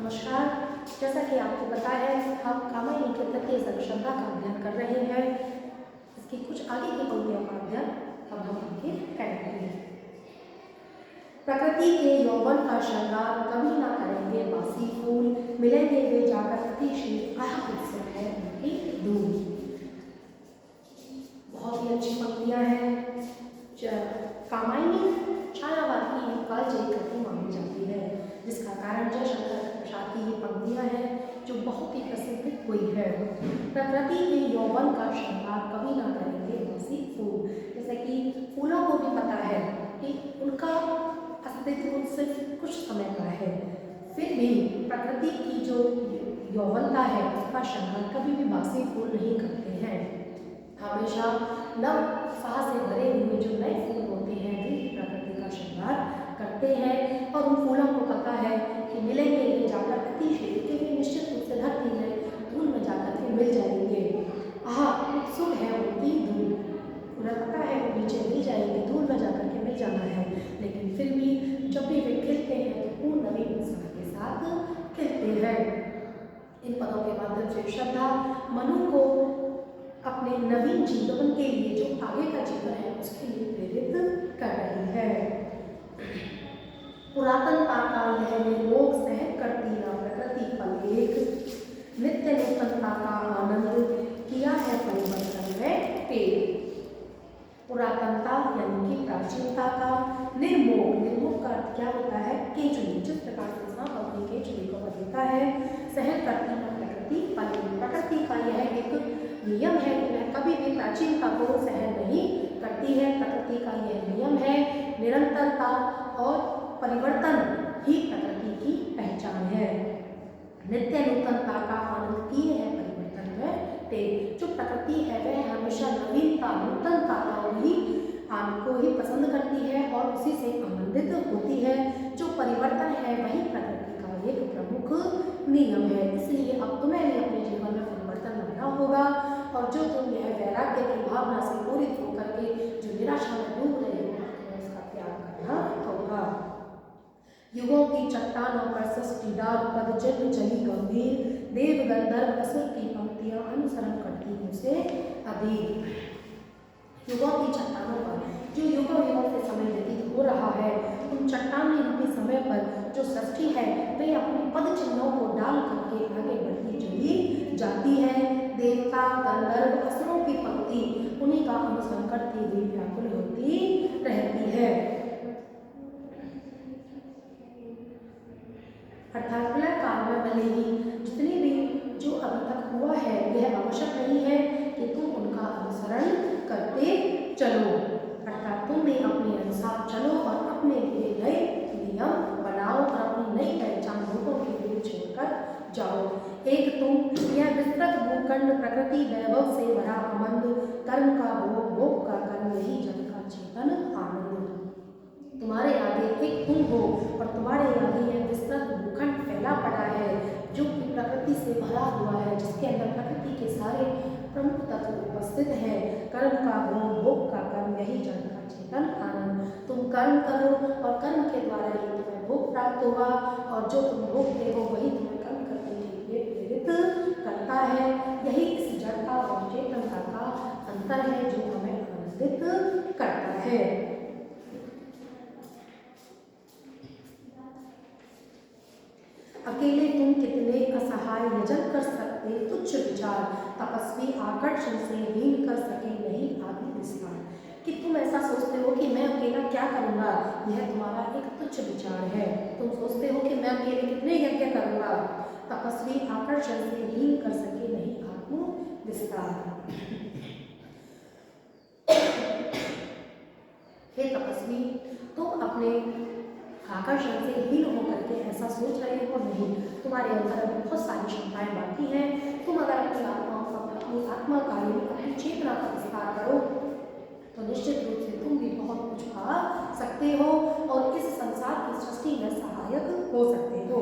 नमस्कार। जैसा कि आपको पता है, हम कामायनी के प्रति श्रद्धा का अध्ययन कर रहे हैं। इसकी कुछ आगे की पंक्तियों का अध्ययन अब हम आगे करेंगे। प्रकृति के यौवन का श्रृंगार कभी ना करेंगे बासी फूल, मिलेंगे वे जाकर अतिशील आह उत्सव है उनकी धूल। बहुत ही अच्छी पंक्तियां हैं। कामायनी छायावाद की एक कालजयी कृति मानी जाती है, जिसका कारण जयशंकर प्रसाद की ये पंक्तियां हैं जो बहुत ही प्रसिद्ध हुई है। प्रकृति के यौवन का श्रृंगार कभी ना करेंगे बासी फूल। जैसे कि फूलों को भी पता है कि उनका अस्तित्व सिर्फ कुछ समय का है, फिर भी प्रकृति की जो यौवनता है उसका श्रृंगार कभी भी बासी फूल नहीं करते हैं। हमेशा नव उत्साह से भरे हुए जो नए फूल होते हैं वे प्रकृति का श्रृंगार करते हैं। और उन फूलों को पता है कि मिलेंगे ये जाकर अतिशील, के वे निश्चित रूप से धरती में धूल में जाकर के मिल जाएंगे। उत्सुक है उनकी धूल, उन्हें पता है वो नीचे मिल जाएंगे, धूल में जाकर के मिल जाना है, लेकिन फिर भी जब भी वे खिलते हैं तो पूर्ण नवीन उत्साह के साथ खिलते हैं। इन पदों के माध्यम से श्रद्धा मनु को अपने नवीन जीवन के लिए, जो आगे का जीवन है उसके लिए प्रेरित कर रही है। पुरातनता का यह निर्मोह सहन करती ना प्रकृति पल एक, नित्य नूतनता का आनंद किया है परिवर्तन में पेड़। पुरातनता यानी कि प्राचीनता का, निर्मोह का अर्थ क्या होता है? केंचुली। जिस प्रकार से सांप अपनी केंचुली को बदलता है, सहन करती ना प्रकृति पल एक। प्रकृति का यह एक नियम है कि वह कभी भी प्राचीनता को सहन नहीं करती है। प्रकृति का यह नियम है। निरंतरता और परिवर्तन ही प्रकृति की पहचान है। नित्य नूतनता का आनंद किए है परिवर्तन में तेज। जो प्रकृति है वह हमेशा नवीनता, नूतनता को ही पसंद करती है और उसी से आनंदित होती है। जो परिवर्तन है वही प्रकृति का एक प्रमुख नियम है। इसलिए अब तुम्हें भी अपने जीवन में परिवर्तन लाना होगा, और जो तुम यह वैराग्य की भावना से पूरित होकर के जो निराशा में डूब रहे हो तुम्हें उसका त्याग करना होगा। युगों की चट्टानों पर सृष्टिदार पद जन्म चली गंभीर, देव गंधर्व असुर की पंक्तियां अनुसरण करती उसे अधीर। युगों की चट्टानों पर जो युगों से समय व्यतीत हो रहा है, उन चट्टानी रूपी समय पर जो सृष्टि है वे अपने पद चिन्हों को डाल करके आगे बढ़ती चली जाती है। देवता गंधर्व असुरों की पंक्ति उन्हीं का अनुसरण करती हुई व्याकुल होती रहती है। अर्थात प्रलय काल में भले ही जितनी भी जो अभी तक हुआ है यह आवश्यक नहीं है कि तुम उनका अनुसरण करते चलो, अर्थात तुम भी अपने अनुसार चलो और अपने लिए नए नियम बनाओ और अपनी नई पहचान लोगों के लिए छोड़कर जाओ। एक तुम यह विस्तृत भूखंड प्रकृति वैभव से भरा आनंद, कर्म का भोग, भोग का कर्म, यही जन का चेतन आनंद। तुम्हारे आगे एक तुम हो और तुम्हारे आगे यह विस्तृत भूखंड फैला पड़ा है जो कि प्रकृति से भरा हुआ है, जिसके अंदर प्रकृति के सारे प्रमुख तत्व उपस्थित हैं। कर्म का भोग, भोग का कर्म, यही जन का चेतन आनंद। तुम कर्म करो और कर्म के द्वारा ही तुम्हें भोग प्राप्त होगा, और जो तुम भोगते हो वही तुम्हें कर्म करने के लिए प्रेरित करता है। यही इस जड़ता और चेतनता का अंतर है जो हमें आनंदित करता है। अकेले तुम कितने असहाय निजन कर सकते तुच्छ विचार, तपस्वी आकर्षण से हीन कर सके नहीं आदि विस्तार। कि तुम ऐसा सोचते हो कि मैं अकेला क्या करूँगा, यह तुम्हारा एक तुच्छ विचार है। तुम सोचते हो कि मैं अकेले कितने यज्ञ करूँगा। तपस्वी आकर्षण से हीन कर सके नहीं आत्म विस्तार। हे तपस्वी, तुम अपने आकर्षण से हीन होकर के ऐसा सोच रहे हो नहीं। तुम्हारे अंदर बहुत सारी क्षमताएं बाकी हैं। तुम अगर अपनी आत्मा का अपनी चेतना का विस्तार करो तो निश्चित रूप से तुम भी बहुत कुछ पा सकते हो और इस संसार की सृष्टि में सहायक हो सकते हो।